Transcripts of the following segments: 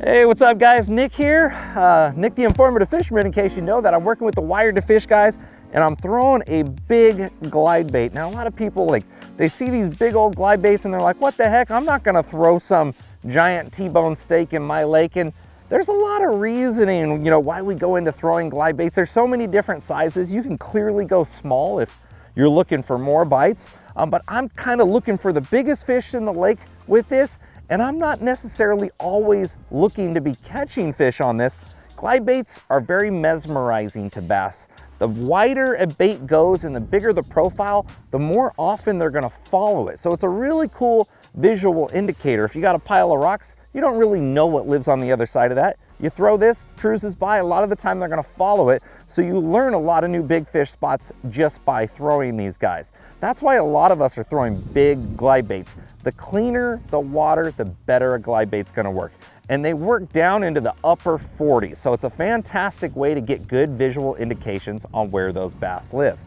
Hey, what's up guys? Nick here, Nick the Informative Fisherman, in case you know that. I'm working with the Wired to Fish guys and I'm throwing a big glide bait. Now a lot of people, they see these big old glide baits and they're like, what the heck, I'm not gonna throw some giant T-bone steak in my lake. And there's a lot of reasoning, why we go into throwing glide baits. There's so many different sizes. You can clearly go small if you're looking for more bites, but I'm kind of looking for the biggest fish in the lake with this. And I'm not necessarily always looking to be catching fish on this. Glide baits are very mesmerizing to bass. The wider a bait goes and the bigger the profile, the more often they're gonna follow it. So it's a really cool visual indicator. If you got a pile of rocks, you don't really know what lives on the other side of that. You throw this, cruises by, a lot of the time they're gonna follow it. So you learn a lot of new big fish spots just by throwing these guys. That's why a lot of us are throwing big glide baits. The cleaner the water, the better a glide bait's gonna work. And they work down into the upper 40s. So it's a fantastic way to get good visual indications on where those bass live.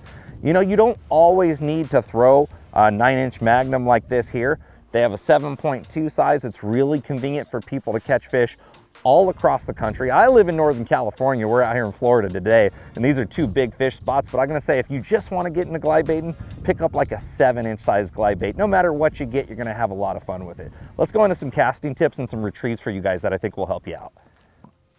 You don't always need to throw a 9-inch Magnum like this here. They have a 7.2 size. It's really convenient for people to catch fish all across the country. I live in Northern California. We're out here in Florida today, and these are two big fish spots, but I'm gonna say if you just wanna get into glide baiting, pick up like a 7-inch size glide bait. No matter what you get, you're gonna have a lot of fun with it. Let's go into some casting tips and some retrieves for you guys that I think will help you out.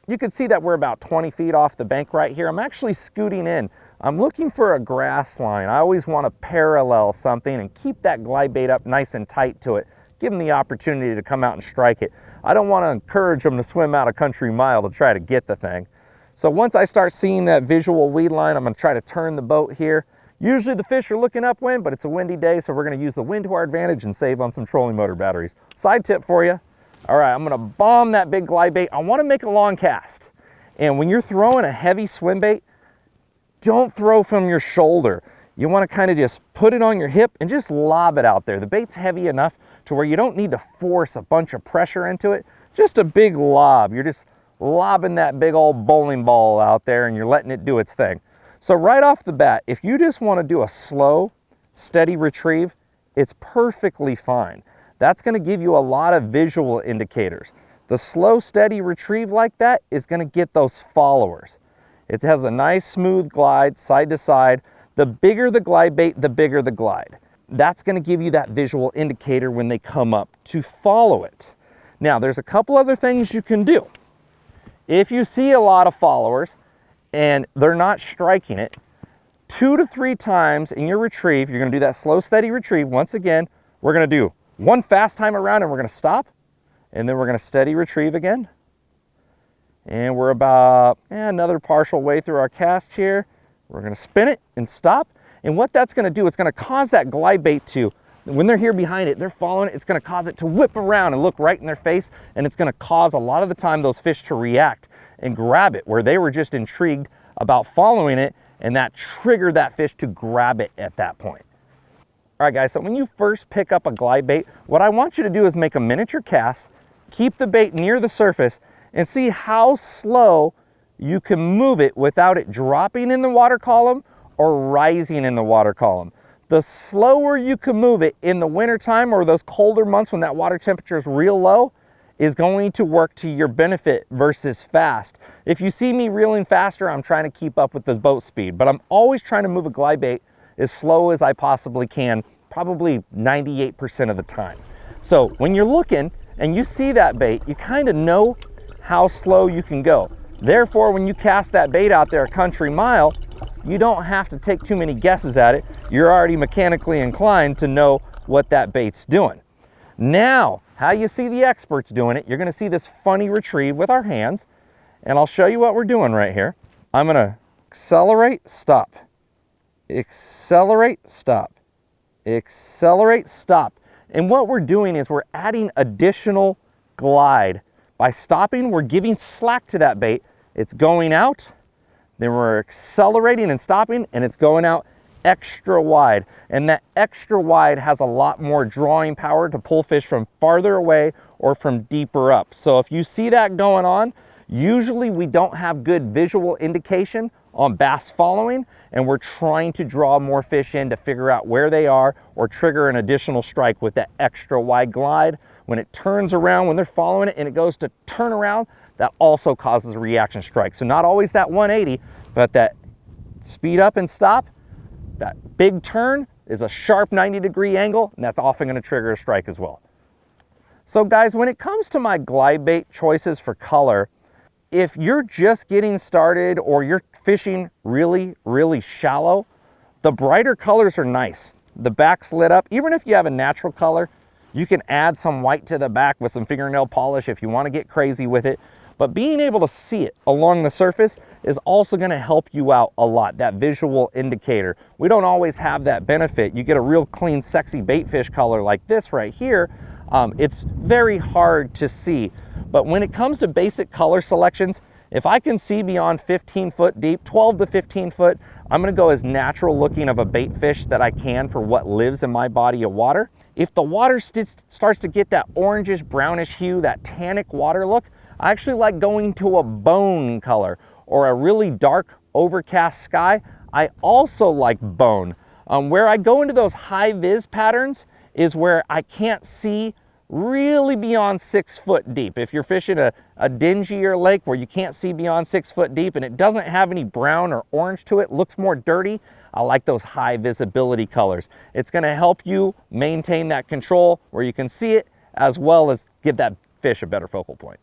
You can see that we're about 20 feet off the bank right here. I'm actually scooting in. I'm looking for a grass line. I always wanna parallel something and keep that glide bait up nice and tight to it. Give them the opportunity to come out and strike it. I don't want to encourage them to swim out a country mile to try to get the thing. So once I start seeing that visual weed line, I'm going to try to turn the boat here. Usually the fish are looking upwind, but it's a windy day, so we're going to use the wind to our advantage and save on some trolling motor batteries. Side tip for you. All right, I'm going to bomb that big glide bait. I want to make a long cast. And when you're throwing a heavy swim bait, don't throw from your shoulder. You want to kind of just put it on your hip and just lob it out there. The bait's heavy enough to where you don't need to force a bunch of pressure into it. Just a big lob. You're just lobbing that big old bowling ball out there and you're letting it do its thing. So right off the bat, if you just want to do a slow, steady retrieve, it's perfectly fine. That's going to give you a lot of visual indicators. The slow, steady retrieve like that is going to get those followers. It has a nice smooth glide side to side. The bigger the glide bait, the bigger the glide. That's going to give you that visual indicator when they come up to follow it. Now, there's a couple other things you can do. If you see a lot of followers and they're not striking it, 2 to 3 times in your retrieve, you're going to do that slow, steady retrieve. Once again, we're going to do one fast time around and we're going to stop, and then we're going to steady retrieve again. And we're about another partial way through our cast here. We're going to spin it and stop. And what that's going to do, it's going to cause that glide bait to, when they're here behind it, they're following it, it's going to cause it to whip around and look right in their face. And it's going to cause a lot of the time those fish to react and grab it where they were just intrigued about following it, and that triggered that fish to grab it at that point. All right, guys, so when you first pick up a glide bait, what I want you to do is make a miniature cast, keep the bait near the surface, and see how slow you can move it without it dropping in the water column or rising in the water column. The slower you can move it in the wintertime or those colder months when that water temperature is real low is going to work to your benefit versus fast. If you see me reeling faster, I'm trying to keep up with the boat speed, but I'm always trying to move a glide bait as slow as I possibly can, probably 98% of the time. So when you're looking and you see that bait, you kind of know how slow you can go. Therefore, when you cast that bait out there a country mile, you don't have to take too many guesses at it. You're already mechanically inclined to know what that bait's doing. Now, how you see the experts doing it, you're gonna see this funny retrieve with our hands, and I'll show you what we're doing right here. I'm gonna accelerate, stop, accelerate, stop, accelerate, stop. And what we're doing is we're adding additional glide. By stopping, we're giving slack to that bait. It's going out, then we're accelerating and stopping, and it's going out extra wide. And that extra wide has a lot more drawing power to pull fish from farther away or from deeper up. So if you see that going on, usually we don't have good visual indication on bass following, and we're trying to draw more fish in to figure out where they are or trigger an additional strike with that extra wide glide. when it turns around, when they're following it and it goes to turn around, that also causes a reaction strike. So not always that 180, but that speed up and stop, that big turn is a sharp 90-degree angle, and that's often going to trigger a strike as well. So guys, when it comes to my glide bait choices for color, if you're just getting started or you're fishing really, really shallow, the brighter colors are nice. The back's lit up. Even if you have a natural color, you can add some white to the back with some fingernail polish if you want to get crazy with it. But being able to see it along the surface is also going to help you out a lot, that visual indicator. We don't always have that benefit. You get a real clean, sexy bait fish color like this right here, it's very hard to see. But when it comes to basic color selections, if I can see beyond 15 foot deep, 12 to 15 foot, I'm going to go as natural looking of a bait fish that I can for what lives in my body of water. If the water starts to get that orangish, brownish hue, that tannic water look, I actually like going to a bone color or a really dark overcast sky. I also like bone. Where I go into those high vis patterns is where I can't see really beyond 6 foot deep. If you're fishing a dingier lake where you can't see beyond 6 foot deep and it doesn't have any brown or orange to it, looks more dirty, I like those high visibility colors. It's going to help you maintain that control where you can see it as well as give that fish a better focal point.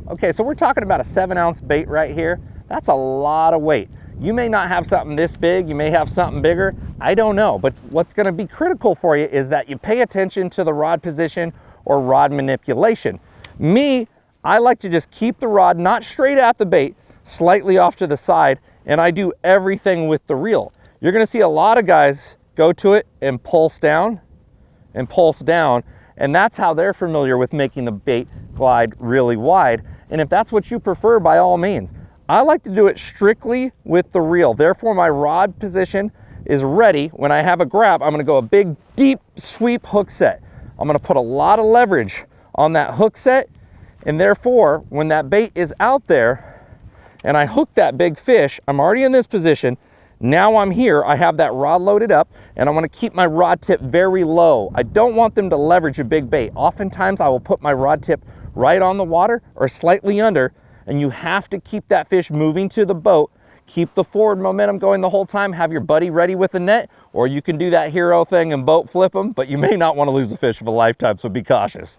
Okay, so we're talking about a 7-ounce bait right here. That's a lot of weight. You may not have something this big, you may have something bigger, I don't know. But what's gonna be critical for you is that you pay attention to the rod position or rod manipulation. Me, I like to just keep the rod not straight at the bait, slightly off to the side, and I do everything with the reel. You're gonna see a lot of guys go to it and pulse down, and that's how they're familiar with making the bait glide really wide. And if that's what you prefer, by all means. I like to do it strictly with the reel. Therefore, my rod position is ready. When I have a grab, I'm gonna go a big, deep sweep hook set. I'm gonna put a lot of leverage on that hook set, and therefore, when that bait is out there and I hook that big fish, I'm already in this position. Now I'm here, I have that rod loaded up, and I want to keep my rod tip very low. I don't want them to leverage a big bait. Oftentimes I will put my rod tip right on the water or slightly under, and you have to keep that fish moving to the boat. Keep the forward momentum going the whole time. Have your buddy ready with the net, or you can do that hero thing and boat flip them, but you may not want to lose a fish of a lifetime, so be cautious.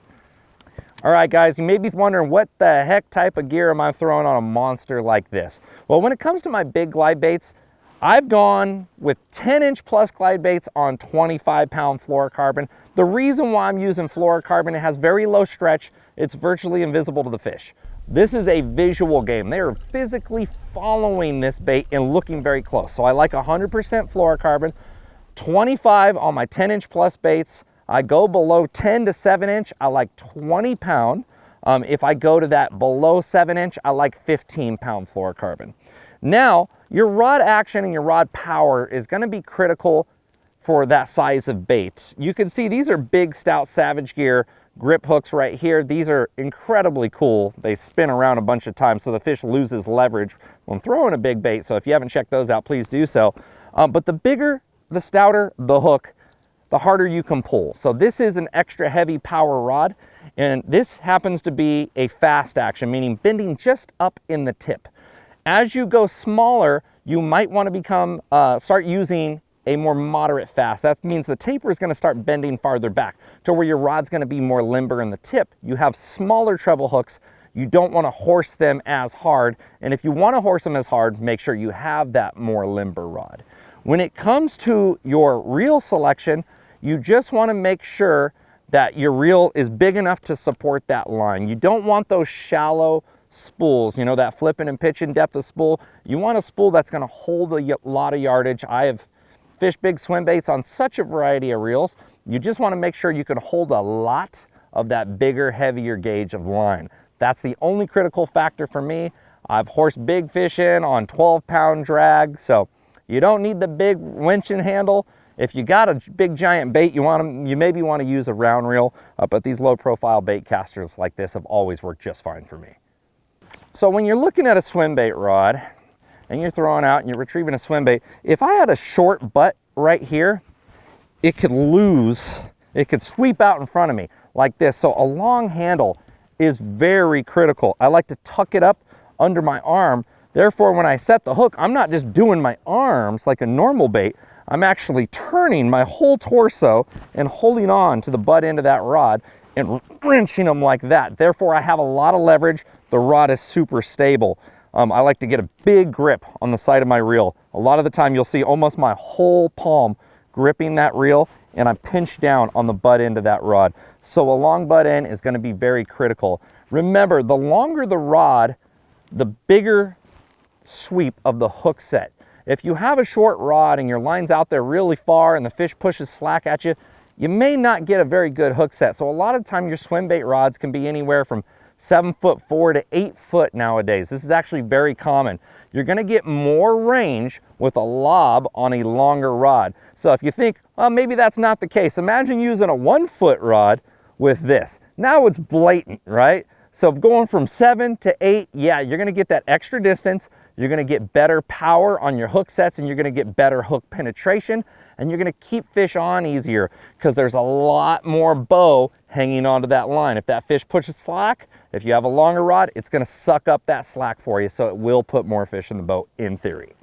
All right, guys, you may be wondering what the heck type of gear am I throwing on a monster like this? Well, when it comes to my big glide baits, I've gone with 10-inch plus glide baits on 25-pound fluorocarbon. The reason why I'm using fluorocarbon, it has very low stretch. It's virtually invisible to the fish. This is a visual game. They are physically following this bait and looking very close. So I like 100% fluorocarbon, 25 on my 10-inch plus baits. I go below 10 to 7-inch, I like 20-pound. If I go to that below 7-inch, I like 15-pound fluorocarbon. Now, your rod action and your rod power is going to be critical for that size of bait. You can see these are big, stout Savage Gear grip hooks right here. These are incredibly cool. They spin around a bunch of times so the fish loses leverage when throwing a big bait. So if you haven't checked those out, please do so. But the bigger, the stouter the hook, the harder you can pull. So this is an extra heavy power rod, and this happens to be a fast action, meaning bending just up in the tip. As you go smaller, you might want to start using a more moderate fast. That means the taper is going to start bending farther back to where your rod's going to be more limber in the tip. You have smaller treble hooks. You don't want to horse them as hard. And if you want to horse them as hard, make sure you have that more limber rod. When it comes to your reel selection, you just want to make sure that your reel is big enough to support that line. You don't want those shallow spools, you know, that flipping and pitching depth of spool. You want a spool that's going to hold a lot of yardage. I have fished big swim baits on such a variety of reels. You just want to make sure you can hold a lot of that bigger, heavier gauge of line. That's the only critical factor for me. I've horsed big fish in on 12-pound drag, so you don't need the big winching handle. If you got a big giant bait, you maybe want to use a round reel, but these low profile bait casters like this have always worked just fine for me. So when you're looking at a swim bait rod and you're throwing out and you're retrieving a swim bait, if I had a short butt right here, it could sweep out in front of me. like this. So a long handle is very critical. I like to tuck it up under my arm. Therefore, when I set the hook, I'm not just doing my arms like a normal bait. I'm actually turning my whole torso and holding on to the butt end of that rod and wrenching them like that. Therefore, I have a lot of leverage. The rod is super stable. I like to get a big grip on the side of my reel. A lot of the time you'll see almost my whole palm gripping that reel, and I pinch down on the butt end of that rod. So a long butt end is going to be very critical. Remember, the longer the rod, the bigger sweep of the hook set. If you have a short rod and your line's out there really far and the fish pushes slack at you, you may not get a very good hook set. So a lot of the time your swim bait rods can be anywhere from 7'4" to 8 foot nowadays. This is actually very common. You're gonna get more range with a lob on a longer rod. So if you think, well, maybe that's not the case, imagine using a 1 foot rod with this. Now it's blatant, right? So going from 7 to 8, yeah, you're gonna get that extra distance, you're gonna get better power on your hook sets, and you're gonna get better hook penetration, and you're gonna keep fish on easier because there's a lot more bow hanging onto that line. If that fish pushes slack, if you have a longer rod, it's gonna suck up that slack for you, so it will put more fish in the boat in theory.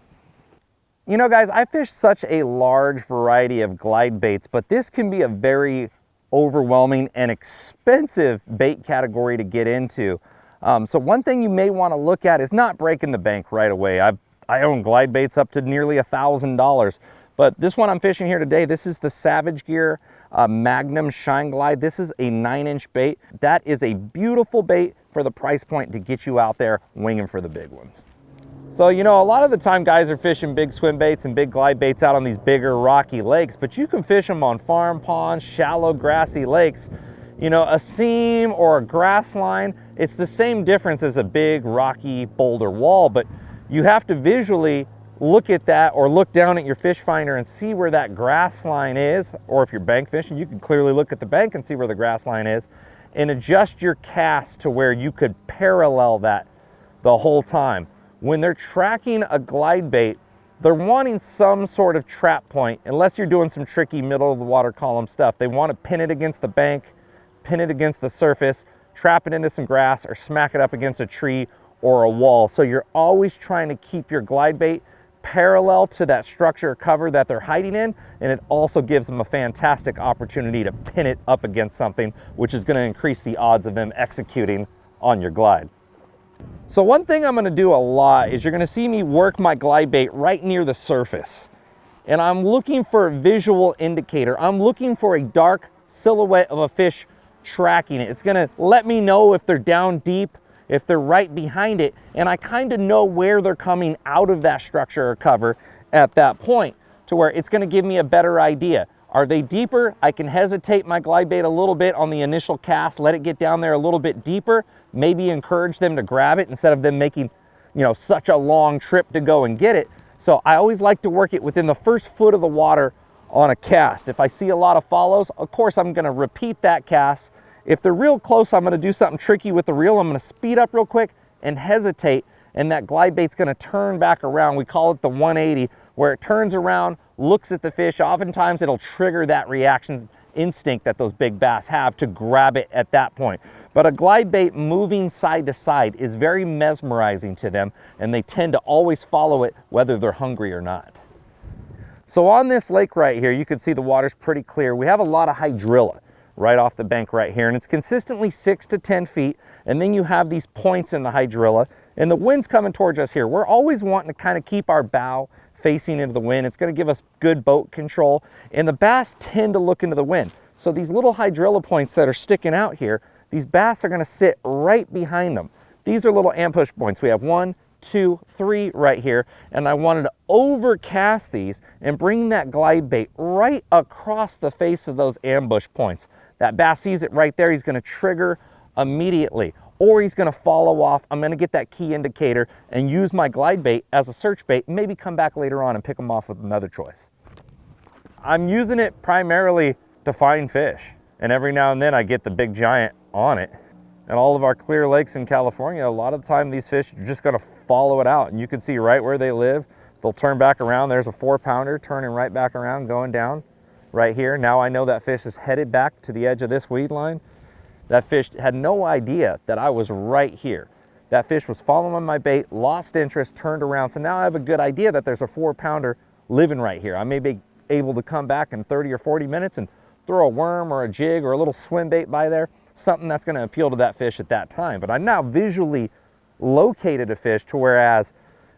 You know, guys, I fish such a large variety of glide baits, but this can be a very overwhelming and expensive bait category to get into. So one thing you may want to look at is not breaking the bank right away. I own glide baits up to nearly $1,000, but this one I'm fishing here today, this is the Savage Gear Magnum Shine Glide. This is a 9-inch bait. That is a beautiful bait for the price point to get you out there winging for the big ones. So, you know, a lot of the time guys are fishing big swim baits and big glide baits out on these bigger rocky lakes, but you can fish them on farm ponds, shallow grassy lakes. You know, a seam or a grass line, it's the same difference as a big rocky boulder wall, but you have to visually look at that or look down at your fish finder and see where that grass line is. Or if you're bank fishing, you can clearly look at the bank and see where the grass line is and adjust your cast to where you could parallel that the whole time. When they're tracking a glide bait, they're wanting some sort of trap point, unless you're doing some tricky middle of the water column stuff. They want to pin it against the bank, pin it against the surface, trap it into some grass, or smack it up against a tree or a wall. So you're always trying to keep your glide bait parallel to that structure or cover that they're hiding in, and it also gives them a fantastic opportunity to pin it up against something, which is going to increase the odds of them executing on your glide. So one thing I'm going to do a lot is you're going to see me work my glide bait right near the surface, and I'm looking for a visual indicator. I'm looking for a dark silhouette of a fish tracking it. It's going to let me know if they're down deep, if they're right behind it, and I kind of know where they're coming out of that structure or cover at that point, to where it's going to give me a better idea. Are they deeper? I can hesitate my glide bait a little bit on the initial cast, let it get down there a little bit deeper, maybe encourage them to grab it instead of them making, you know, such a long trip to go and get it. So I always like to work it within the first foot of the water on a cast. If I see a lot of follows, of course I'm going to repeat that cast. If they're real close, I'm going to do something tricky with the reel. I'm going to speed up real quick and hesitate, and that glide bait's going to turn back around. We call it the 180, where it turns around, looks at the fish. Oftentimes it'll trigger that reaction instinct that those big bass have to grab it at that point. But a glide bait moving side to side is very mesmerizing to them, and they tend to always follow it whether they're hungry or not. So on this lake right here, you can see the water's pretty clear. We have a lot of hydrilla right off the bank right here, and it's consistently 6 to 10 feet, and then you have these points in the hydrilla, and the wind's coming towards us here. We're always wanting to kind of keep our bow facing into the wind. It's going to give us good boat control, and the bass tend to look into the wind. So these little hydrilla points that are sticking out here, these bass are going to sit right behind them. These are little ambush points. We have 1, 2, 3 right here, and I wanted to overcast these and bring that glide bait right across the face of those ambush points. That bass sees it right there, he's going to trigger immediately, or he's going to follow off. I'm going to get that key indicator and use my glide bait as a search bait, maybe come back later on and pick them off with another choice. I'm using it primarily to find fish, and every now and then I get the big giant on it. And all of our clear lakes in California, a lot of the time these fish are just going to follow it out, and you can see right where they live. They'll turn back around. There's a 4-pounder turning right back around, going down right here. Now I know that fish is headed back to the edge of this weed line. That fish had no idea that I was right here. That fish was following my bait, lost interest, turned around. So now I have a good idea that there's a 4-pounder living right here. I may be able to come back in 30 or 40 minutes and throw a worm or a jig or a little swim bait by there, something that's gonna appeal to that fish at that time. But I now visually located a fish to whereas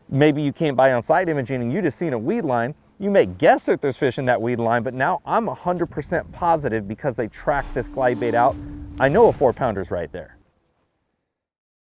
maybe you came by on side imaging and you just seen a weed line, you may guess that there's fish in that weed line, but now I'm 100% positive because they tracked this glide bait out. I know a 4-pounder's right there.